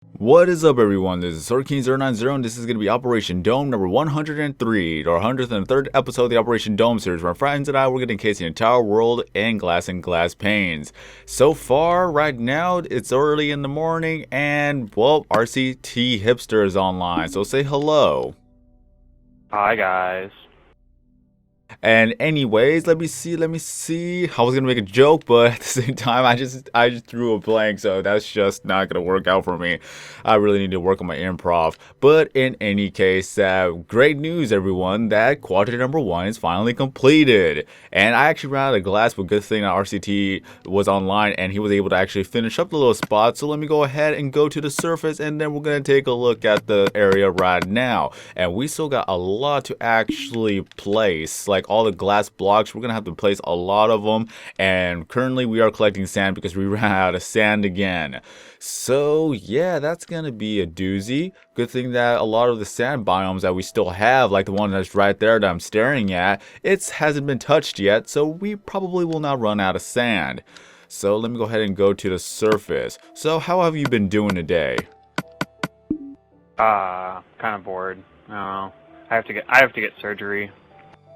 What is up, everyone? This is Sorkin090, and this is going to be Operation Dome number 103, or 103rd episode of the Operation Dome series. My friends and I were going to encase the entire world in glass and glass panes. So far, right now, it's early in the morning, and, well, RCT Hipster is online, so say hello. Hi guys. And anyways, let me see. I was gonna make a joke, but at the same time, I just threw a blank, so that's just not gonna work out for me. I really need to work on my improv. But in any case, great news, everyone! That quadrant number 1 is finally completed. And I actually ran out of glass, but good thing that RCT was online and he was able to actually finish up the little spot. So let me go ahead and go to the surface, and then we're gonna take a look at the area right now. And we still got a lot to actually place, like all the glass blocks. We're gonna have to place a lot of them, and currently we are collecting sand because we ran out of sand again. So yeah, that's gonna be a doozy. Good thing that a lot of the sand biomes that we still have, like the one that's right there that I'm staring at, it hasn't been touched yet, so we probably will not run out of sand. So let me go ahead and go to the surface. So how have you been doing today? Kind of bored. I don't know. I have to get surgery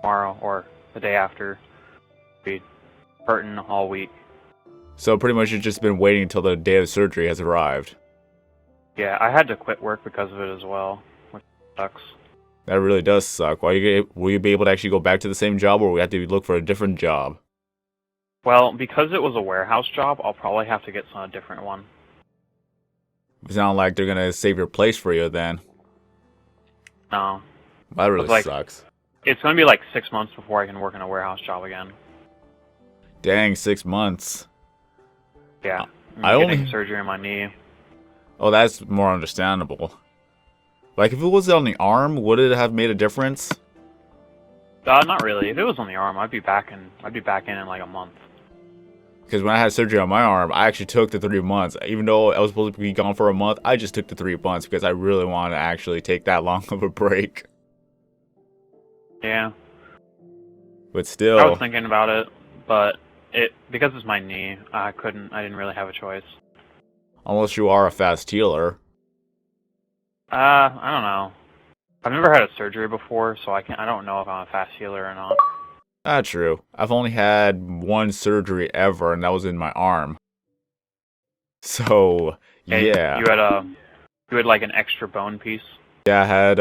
tomorrow or the day after. Be hurting all week. So pretty much you've just been waiting until the day of surgery has arrived. Yeah, I had to quit work because of it as well, which sucks. That really does suck. Will you be able to actually go back to the same job, or will we have to look for a different job? Well, because it was a warehouse job, I'll probably have to get a different one. It sounds like they're gonna save your place for you then. No. That really Like, sucks. it's gonna be like 6 months before I can work in a warehouse job again. Dang, 6 months. Yeah. I I'm getting only... surgery on my knee. Oh, that's more understandable. Like, if it was on the arm, would it have made a difference? Not really. If it was on the arm, I'd be back in like a month. Because when I had surgery on my arm, I actually took the 3 months. Even though I was supposed to be gone for a month, I just took the 3 months because I really wanted to actually take that long of a break. Yeah. But still... I was thinking about it, but because it's my knee, I didn't really have a choice. Unless you are a fast healer. I don't know. I've never had a surgery before, so I don't know if I'm a fast healer or not. That's true. I've only had one surgery ever, and that was in my arm. So, yeah. You had like an extra bone piece? Yeah, I had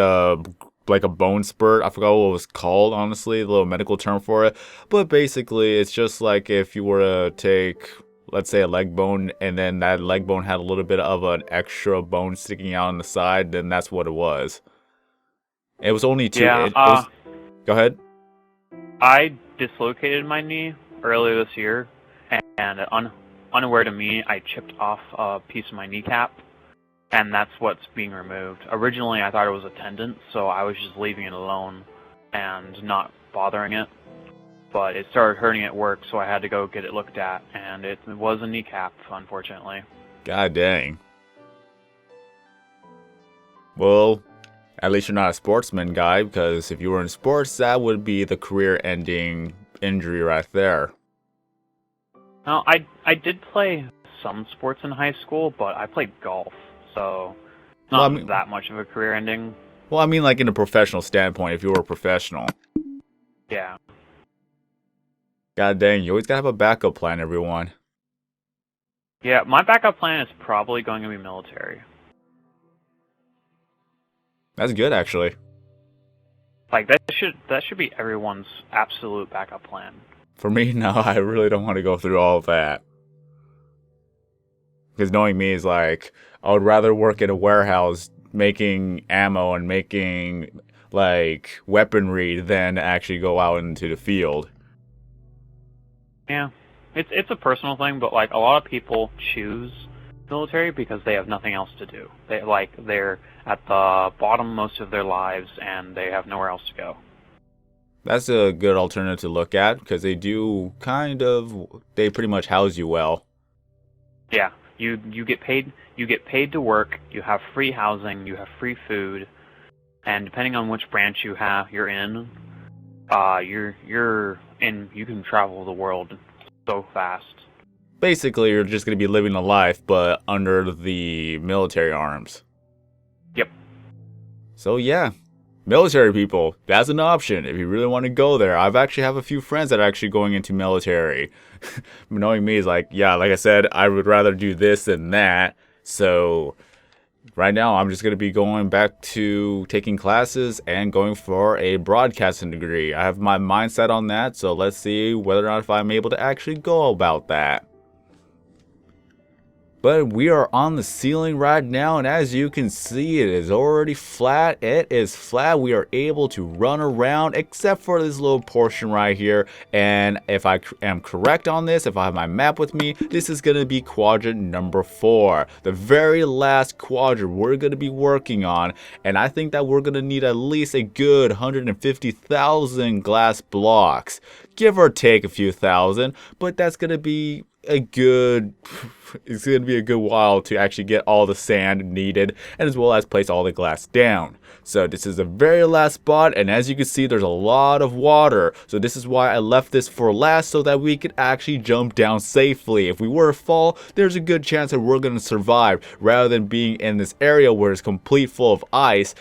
like a bone spurt. I forgot what it was called, honestly, the little medical term for it. But basically, it's just like if you were to take, let's say, a leg bone, and then that leg bone had a little bit of an extra bone sticking out on the side, then that's what it was. It was only two. Yeah, Go ahead. I dislocated my knee earlier this year, and unaware to me, I chipped off a piece of my kneecap, and that's what's being removed. Originally, I thought it was a tendon, so I was just leaving it alone and not bothering it. But it started hurting at work, so I had to go get it looked at, and it was a kneecap, unfortunately. God dang. Well, at least you're not a sportsman guy, because if you were in sports, that would be the career-ending injury right there. No, I did play some sports in high school, but I played golf, so not that much of a career ending. Well, I mean, like in a professional standpoint, if you were a professional. Yeah. God dang, you always gotta have a backup plan, everyone. Yeah, my backup plan is probably going to be military. That's good, actually. Like, that should be everyone's absolute backup plan. For me, no, I really don't want to go through all of that. Because knowing me is like, I would rather work at a warehouse making ammo and making, like, weaponry than actually go out into the field. Yeah, it's a personal thing, but like a lot of people choose military because they have nothing else to do. They're at the bottom most of their lives and they have nowhere else to go. That's a good alternative to look at because they pretty much house you well. Yeah, you get paid to work. You have free housing. You have free food, and depending on which branch you're in, you can travel the world so fast. basically you're just going to be living a life, but under the military arms. Yep. So yeah, military people, that's an option if you really want to go there. I've actually have a few friends that are actually going into military. Knowing me is like, yeah, like I said, I would rather do this than that. So right now, I'm just going to be going back to taking classes and going for a broadcasting degree. I have my mindset on that, so let's see whether or not if I'm able to actually go about that. But we are on the ceiling right now, and as you can see, it is already flat. It is flat. We are able to run around, except for this little portion right here. And if I am correct on this, if I have my map with me, this is going to be quadrant number 4. The very last quadrant we're going to be working on. And I think that we're going to need at least a good 150,000 glass blocks. Give or take a few thousand, but that's going to be a good, it's going to be a good while to actually get all the sand needed, and as well as place all the glass down. So this is the very last spot, and as you can see, there's a lot of water. So this is why I left this for last, so that we could actually jump down safely. If we were to fall, there's a good chance that we're going to survive, rather than being in this area where it's complete full of ice.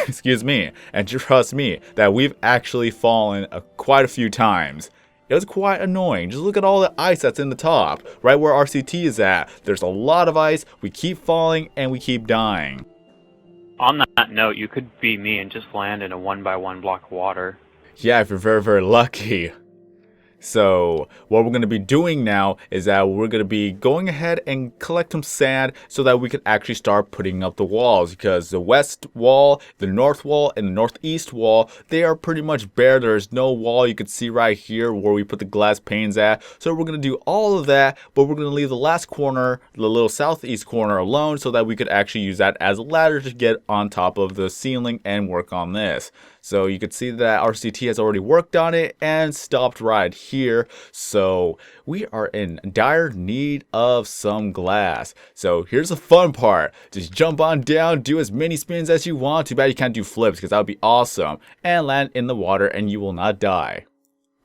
Excuse me, and trust me that we've actually fallen quite a few times. It was quite annoying. Just look at all the ice that's in the top, right where RCT is at. There's a lot of ice, we keep falling, and we keep dying. On that note, you could be me and just land in a 1x1 block of water. Yeah, if you're very, very lucky. So what we're going to be doing now is that we're going to be going ahead and collect some sand so that we can actually start putting up the walls, because the west wall, the north wall, and the northeast wall, they are pretty much bare. There's no wall you can see right here where we put the glass panes at. So we're going to do all of that, but we're going to leave the last corner, the little southeast corner, alone so that we could actually use that as a ladder to get on top of the ceiling and work on this. So you can see that RCT has already worked on it and stopped right here. So we are in dire need of some glass. So here's the fun part. Just jump on down, do as many spins as you want. Too bad you can't do flips, because that would be awesome. And land in the water and you will not die.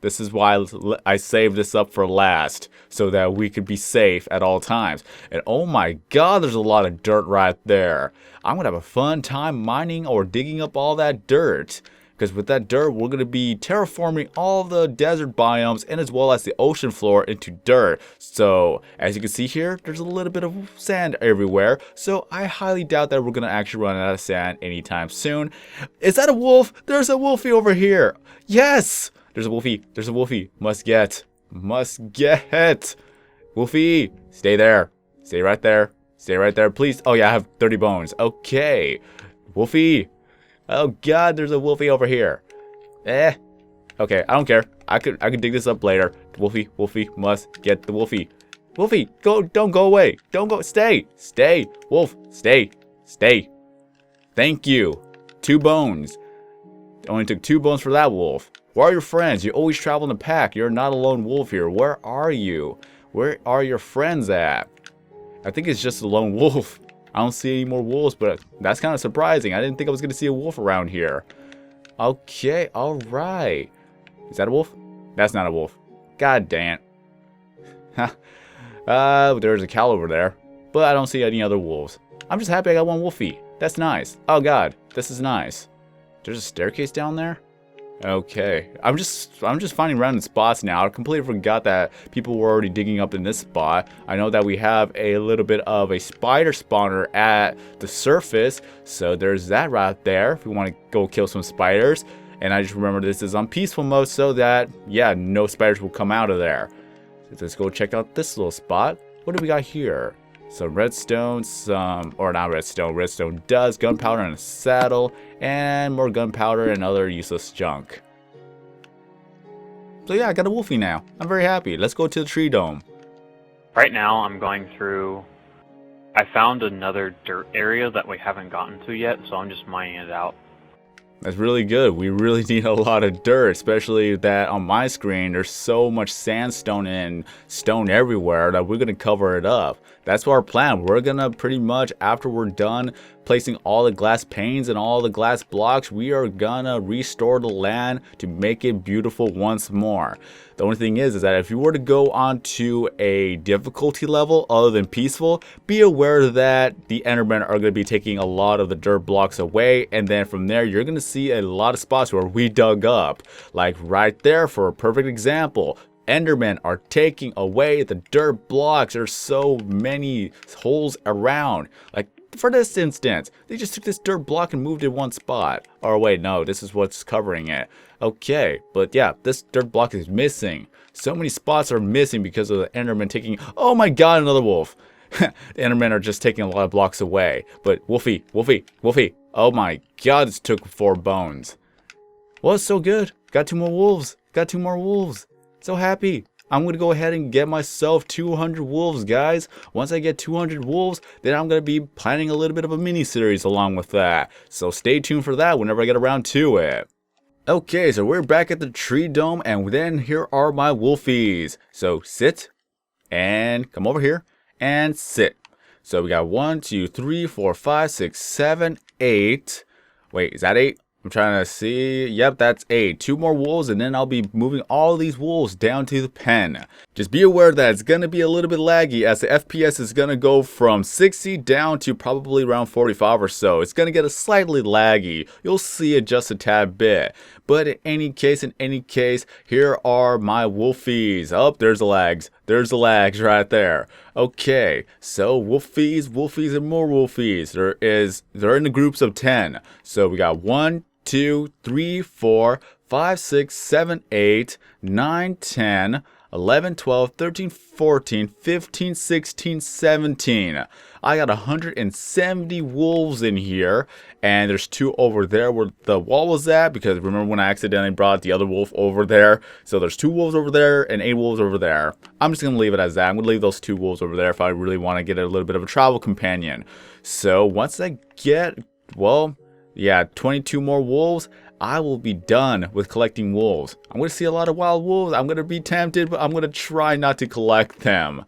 This is why I saved this up for last, so that we could be safe at all times. And oh my god, there's a lot of dirt right there. I'm going to have a fun time mining or digging up all that dirt. Because with that dirt, we're going to be terraforming all the desert biomes and as well as the ocean floor into dirt. So as you can see here, there's a little bit of sand everywhere. So I highly doubt that we're going to actually run out of sand anytime soon. Is that a wolf? There's a wolfie over here. Yes! There's a wolfie. There's a wolfie. Must get. Must get. Wolfie, stay there. Stay right there. Stay right there, please. Oh yeah, I have 30 bones. Okay. Wolfie. Oh god, there's a wolfie over here. Okay, I don't care. I could dig this up later. Wolfie must get the wolfie. Wolfie, don't go away. Don't go. Stay. Stay. Wolf, stay. Stay. Thank you. 2 bones. It only took 2 bones for that wolf. Where are your friends? You always travel in a pack. You're not a lone wolf here. Where are you? Where are your friends at? I think it's just a lone wolf. I don't see any more wolves, but that's kind of surprising. I didn't think I was going to see a wolf around here. Okay, alright. Is that a wolf? That's not a wolf. God damn. There's a cow over there, but I don't see any other wolves. I'm just happy I got 1 wolfie. That's nice. Oh god, this is nice. There's a staircase down there? Okay, I'm just finding random spots now. I completely forgot that people were already digging up in this spot. I know that we have a little bit of a spider spawner at the surface, so there's that right there if we want to go kill some spiders. And I just remember this is on peaceful mode, so that, yeah, no spiders will come out of there. So let's go check out this little spot. What do we got here? Some redstone, or not redstone dust, gunpowder and a saddle, and more gunpowder and other useless junk. So yeah, I got a wolfie now. I'm very happy. Let's go to the tree dome. Right now, I'm going through... I found another dirt area that we haven't gotten to yet, so I'm just mining it out. That's really good. We really need a lot of dirt, especially that on my screen there's so much sandstone and stone everywhere that we're going to cover it up. That's our plan. We're going to pretty much, after we're done placing all the glass panes and all the glass blocks, we are going to restore the land to make it beautiful once more. The only thing is that if you were to go onto a difficulty level other than peaceful, be aware that the Endermen are going to be taking a lot of the dirt blocks away, and then from there you're going to see a lot of spots where we dug up. Like right there, for a perfect example. Endermen are taking away the dirt blocks. There's so many holes around. Like for this instance, they just took this dirt block and moved it one spot. Or wait, no, this is what's covering it. Okay, but yeah, this dirt block is missing. So many spots are missing because of the Enderman taking... Oh my god, another wolf. The Endermen are just taking a lot of blocks away. But Wolfie, Wolfie, Wolfie. Oh my god, this took 4 bones. Well, it's so good. Got 2 more wolves. Got 2 more wolves. So happy. I'm going to go ahead and get myself 200 wolves, guys. Once I get 200 wolves, then I'm going to be planning a little bit of a mini-series along with that. So stay tuned for that whenever I get around to it. Okay, so we're back at the tree dome, and then here are my wolfies. So sit, and come over here, and sit. So we got 1, 2, 3, 4, 5, 6, 7, 8. Wait, is that 8? I'm trying to see. Yep, that's 8. 2 more wolves, and then I'll be moving all these wolves down to the pen. Just be aware that it's going to be a little bit laggy, as the FPS is going to go from 60 down to probably around 45 or so. It's going to get a slightly laggy. You'll see it just a tad bit. But in any case, here are my wolfies. Oh, there's the lags. There's the lags right there. Okay, so wolfies, and more wolfies. They're in the groups of 10. So we got 1, 2, 3, 4, 5, 6, 7, 8, 9, 10, 11, 12, 13, 14, 15, 16, 17. I got 170 wolves in here, and there's 2 over there where the wall was at, because remember when I accidentally brought the other wolf over there? So there's 2 wolves over there and 8 wolves over there. I'm just going to leave it as that. I'm going to leave those 2 wolves over there if I really want to get a little bit of a travel companion. So once I get, well, yeah, 22 more wolves, I will be done with collecting wolves. I'm going to see a lot of wild wolves. I'm going to be tempted, but I'm going to try not to collect them.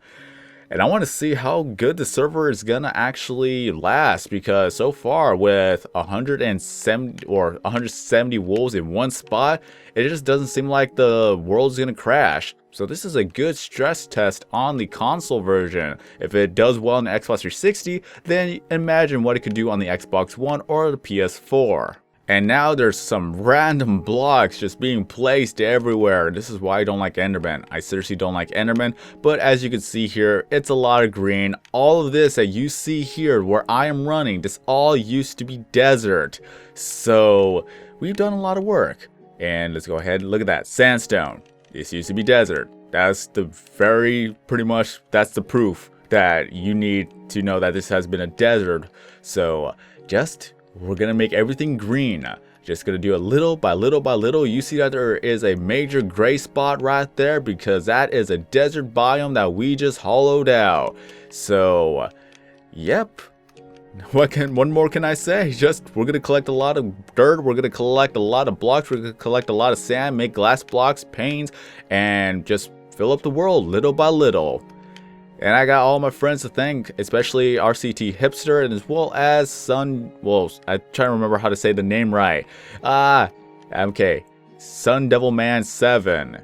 And I want to see how good the server is going to actually last, because so far with 170 wolves in one spot, it just doesn't seem like the world's going to crash. So this is a good stress test on the console version. If it does well on the Xbox 360, then imagine what it could do on the Xbox One or the PS4. And now there's some random blocks just being placed everywhere. This is why I don't like Enderman. I seriously don't like Enderman. But as you can see here, it's a lot of green. All of this that you see here where I am running, this all used to be desert. So we've done a lot of work. And let's go ahead and look at that. Sandstone. This used to be desert. That's the that's the proof that you need to know that this has been a desert. So we're gonna make everything green. Just gonna do it little by little by little. You see that there is a major gray spot right there, because that is a desert biome that we just hollowed out. So, yep. What more can I say? We're gonna collect a lot of dirt. We're gonna collect a lot of blocks. We're gonna collect a lot of sand, make glass blocks, panes, and just fill up the world little by little. And I got all my friends to thank, especially RCT Hipster, and as well as I'm trying to remember how to say the name right. Okay, Sun Devil Man 7.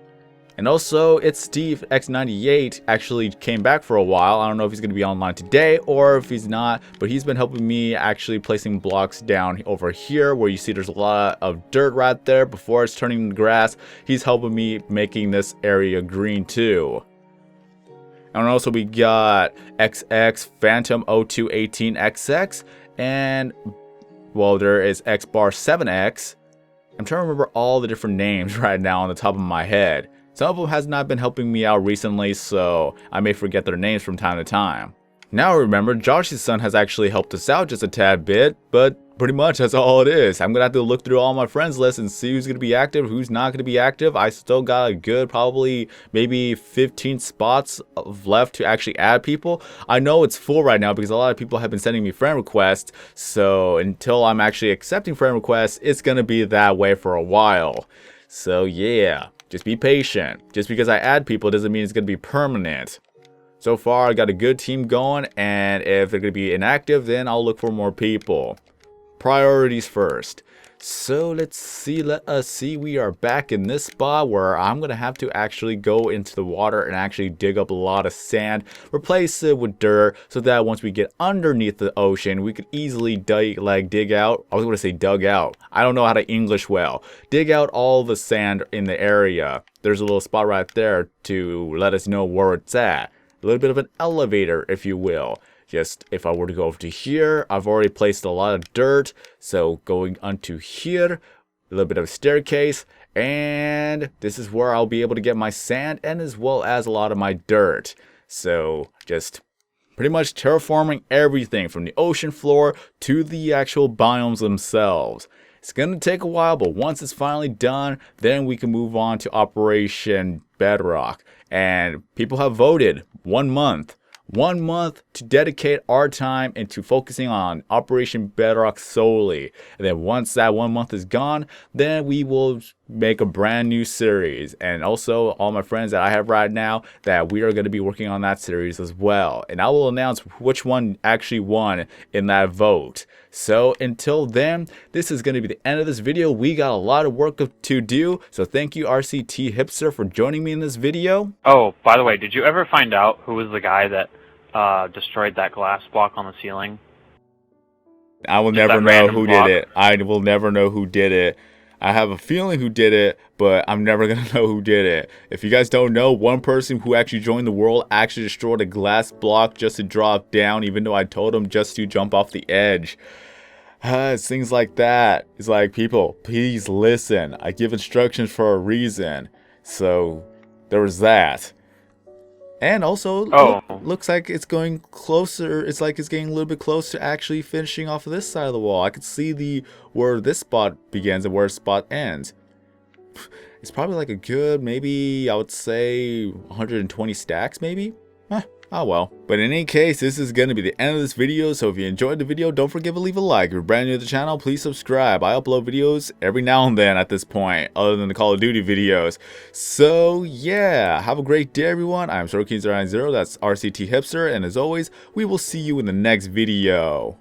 And also, it's Steve X98 actually came back for a while. I don't know if he's going to be online today or if he's not, but he's been helping me actually placing blocks down over here where you see there's a lot of dirt right there before it's turning to grass. He's helping me making this area green too. And also we got XX Phantom 0218XX, and well, there is X Bar 7X. I'm trying to remember all the different names right now on the top of my head. Some of them has not been helping me out recently, so I may forget their names from time to time. Now remember, Josh's son has actually helped us out just a tad bit, but Pretty much, that's all it is. I'm gonna have to look through all my friends list and see who's gonna be active, who's not gonna be active. I still got a good, probably maybe 15 spots left to actually add people. I know it's full right now because a lot of people have been sending me friend requests. So until I'm actually accepting friend requests, it's gonna be that way for a while. So yeah, just be patient. Just because I add people doesn't mean it's gonna be permanent. So far, I got a good team going, and if they're gonna be inactive, then I'll look for more people. Priorities first. So let us see, we are back in this spot where I'm gonna have to actually go into the water and actually dig up a lot of sand, replace it with dirt, so that once we get underneath the ocean we could easily dig out. I was gonna say dug out, I don't know how to English well. Dig out all the sand in the area. There's a little spot right there to let us know where it's at. A little bit of an elevator, if you will. Just if I were to go over to here, I've already placed a lot of dirt. So going onto here, a little bit of a staircase, and this is where I'll be able to get my sand and as well as a lot of my dirt. So just pretty much terraforming everything from the ocean floor to the actual biomes themselves. It's gonna take a while, but once it's finally done, then we can move on to Operation Bedrock. And people have voted 1 month. 1 month to dedicate our time into focusing on Operation Bedrock solely. And then once that 1 month is gone, then we will make a brand new series. And also all my friends that I have right now, that we are going to be working on that series as well. And I will announce which one actually won in that vote. So until then, this is going to be the end of this video. We got a lot of work to do. So thank you, RCT Hipster, for joining me in this video. Oh, by the way, did you ever find out who was the guy that destroyed that glass block on the ceiling? I will never know who did it. I will never know who did it. I have a feeling who did it, but I'm never going to know who did it. If you guys don't know, one person who actually joined the world actually destroyed a glass block just to drop down, even though I told him just to jump off the edge. It's things like that. It's like, people, please listen. I give instructions for a reason. So, there was that. And also, looks like it's going closer. It's like it's getting a little bit close to actually finishing off of this side of the wall. I could see where this spot begins and where this spot ends. It's probably like a good, maybe I would say 120 stacks, maybe. Oh well. But in any case, this is going to be the end of this video. So if you enjoyed the video, don't forget to leave a like. If you're brand new to the channel, please subscribe. I upload videos every now and then at this point, other than the Call of Duty videos. So yeah, have a great day, everyone. I'm Sorokeen090. That's RCT Hipster. And as always, we will see you in the next video.